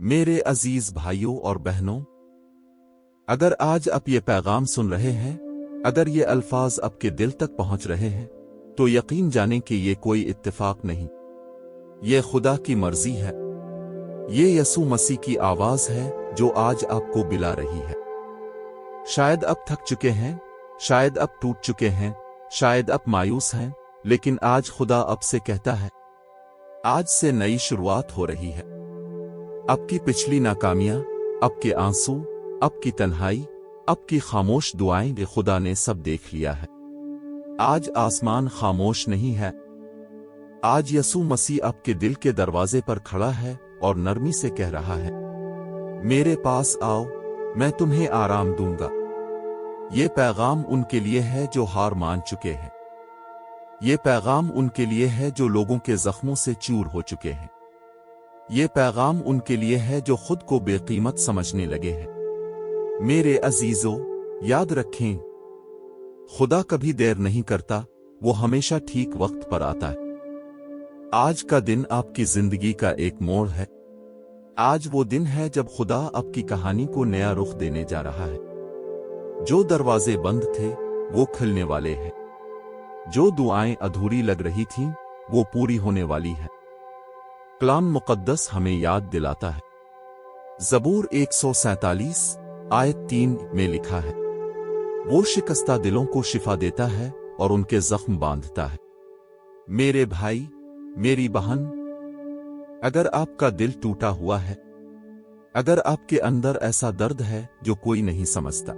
میرے عزیز بھائیوں اور بہنوں، اگر آج آپ یہ پیغام سن رہے ہیں، اگر یہ الفاظ آپ کے دل تک پہنچ رہے ہیں، تو یقین جانیں کہ یہ کوئی اتفاق نہیں، یہ خدا کی مرضی ہے۔ یہ یسوع مسیح کی آواز ہے جو آج آپ کو بلا رہی ہے۔ شاید آپ تھک چکے ہیں، شاید آپ ٹوٹ چکے ہیں، شاید آپ مایوس ہیں، لیکن آج خدا آپ سے کہتا ہے، آج سے نئی شروعات ہو رہی ہے۔ آپ کی پچھلی ناکامیاں، آپ کے آنسو، آپ کی تنہائی، آپ کی خاموش دعائیں خدا نے سب دیکھ لیا ہے۔ آج آسمان خاموش نہیں ہے۔ آج یسوع مسیح آپ کے دل کے دروازے پر کھڑا ہے اور نرمی سے کہہ رہا ہے، میرے پاس آؤ، میں تمہیں آرام دوں گا۔ یہ پیغام ان کے لیے ہے جو ہار مان چکے ہیں۔ یہ پیغام ان کے لیے ہے جو لوگوں کے زخموں سے چور ہو چکے ہیں۔ یہ پیغام ان کے لیے ہے جو خود کو بے قیمت سمجھنے لگے ہیں۔ میرے عزیزو، یاد رکھیں، خدا کبھی دیر نہیں کرتا، وہ ہمیشہ ٹھیک وقت پر آتا ہے۔ آج کا دن آپ کی زندگی کا ایک موڑ ہے۔ آج وہ دن ہے جب خدا آپ کی کہانی کو نیا رخ دینے جا رہا ہے۔ جو دروازے بند تھے وہ کھلنے والے ہیں۔ جو دعائیں ادھوری لگ رہی تھیں وہ پوری ہونے والی ہیں۔ کلام مقدس ہمیں یاد دلاتا ہے۔ زبور 147 آیت 3 میں لکھا ہے، وہ شکستہ دلوں کو شفا دیتا ہے اور ان کے زخم باندھتا ہے۔ میرے بھائی، میری بہن، اگر آپ کا دل ٹوٹا ہوا ہے، اگر آپ کے اندر ایسا درد ہے جو کوئی نہیں سمجھتا،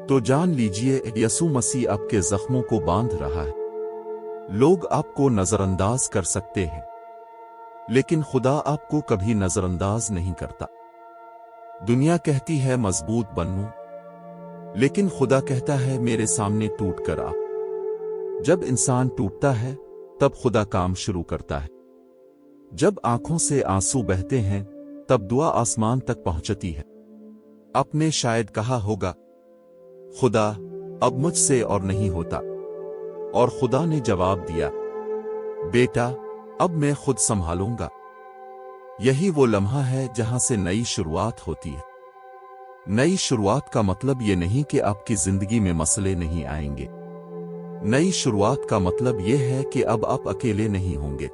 تو جان لیجئے یسوع مسیح آپ کے زخموں کو باندھ رہا ہے۔ لوگ آپ کو نظر انداز کر سکتے ہیں، لیکن خدا آپ کو کبھی نظر انداز نہیں کرتا۔ دنیا کہتی ہے مضبوط بنو، لیکن خدا کہتا ہے میرے سامنے ٹوٹ کر آ۔ جب انسان ٹوٹتا ہے تب خدا کام شروع کرتا ہے۔ جب آنکھوں سے آنسو بہتے ہیں تب دعا آسمان تک پہنچتی ہے۔ آپ نے شاید کہا ہوگا، خدا اب مجھ سے اور نہیں ہوتا، اور خدا نے جواب دیا، بیٹا اب میں خود سنبھالوں گا۔ یہی وہ لمحہ ہے جہاں سے نئی شروعات ہوتی ہے۔ نئی شروعات کا مطلب یہ نہیں کہ آپ کی زندگی میں مسئلے نہیں آئیں گے۔ نئی شروعات کا مطلب یہ ہے کہ اب آپ اکیلے نہیں ہوں گے۔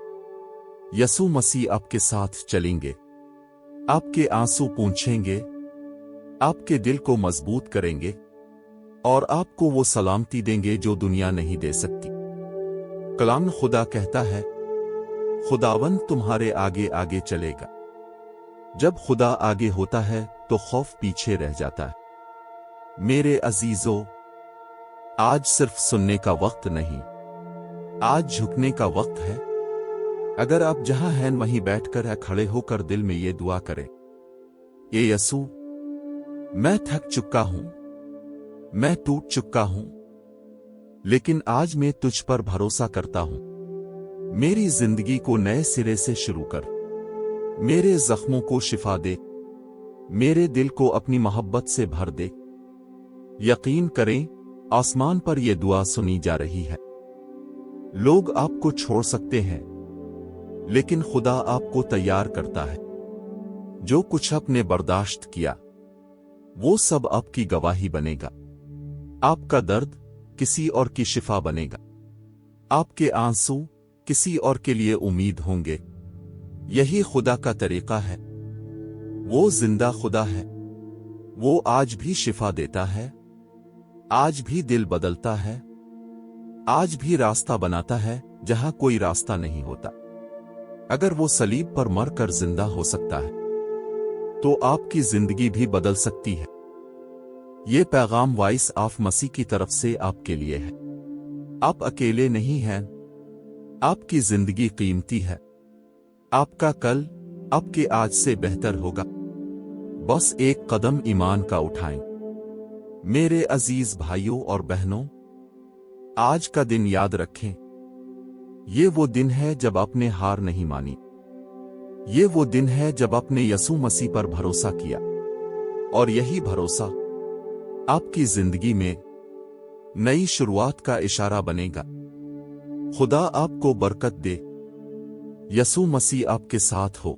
یسوع مسیح آپ کے ساتھ چلیں گے، آپ کے آنسو پونچھیں گے، آپ کے دل کو مضبوط کریں گے، اور آپ کو وہ سلامتی دیں گے جو دنیا نہیں دے سکتی۔ کلام خدا کہتا ہے، خداوند تمہارے آگے آگے چلے گا۔ جب خدا آگے ہوتا ہے تو خوف پیچھے رہ جاتا ہے۔ میرے عزیزو، آج صرف سننے کا وقت نہیں، آج جھکنے کا وقت ہے۔ اگر آپ جہاں ہیں وہیں بیٹھ کر یا کھڑے ہو کر دل میں یہ دعا کریں، اے یسوع، میں تھک چکا ہوں، میں ٹوٹ چکا ہوں، لیکن آج میں تجھ پر بھروسہ کرتا ہوں۔ میری زندگی کو نئے سرے سے شروع کر، میرے زخموں کو شفا دے، میرے دل کو اپنی محبت سے بھر دے۔ یقین کریں، آسمان پر یہ دعا سنی جا رہی ہے۔ لوگ آپ کو چھوڑ سکتے ہیں، لیکن خدا آپ کو تیار کرتا ہے۔ جو کچھ آپ نے برداشت کیا وہ سب آپ کی گواہی بنے گا۔ آپ کا درد کسی اور کی شفا بنے گا۔ آپ کے آنسو کسی اور کے لیے امید ہوں گے۔ یہی خدا کا طریقہ ہے۔ وہ زندہ خدا ہے۔ وہ آج بھی شفا دیتا ہے، آج بھی دل بدلتا ہے، آج بھی راستہ بناتا ہے جہاں کوئی راستہ نہیں ہوتا۔ اگر وہ صلیب پر مر کر زندہ ہو سکتا ہے تو آپ کی زندگی بھی بدل سکتی ہے۔ یہ پیغام وائس آف مسیح کی طرف سے آپ کے لیے ہے۔ آپ اکیلے نہیں ہیں۔ آپ کی زندگی قیمتی ہے۔ آپ کا کل آپ کے آج سے بہتر ہوگا۔ بس ایک قدم ایمان کا اٹھائیں۔ میرے عزیز بھائیوں اور بہنوں، آج کا دن یاد رکھیں۔ یہ وہ دن ہے جب آپ نے ہار نہیں مانی۔ یہ وہ دن ہے جب آپ نے یسوع مسیح پر بھروسہ کیا، اور یہی بھروسہ آپ کی زندگی میں نئی شروعات کا اشارہ بنے گا۔ خدا آپ کو برکت دے۔ یسوع مسیح آپ کے ساتھ ہو۔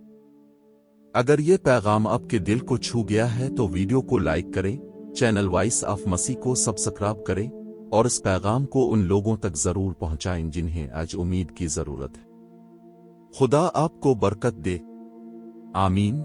اگر یہ پیغام آپ کے دل کو چھو گیا ہے تو ویڈیو کو لائک کریں، چینل وائس آف مسیح کو سبسکرائب کریں اور اس پیغام کو ان لوگوں تک ضرور پہنچائیں جنہیں آج امید کی ضرورت ہے۔ خدا آپ کو برکت دے، آمین۔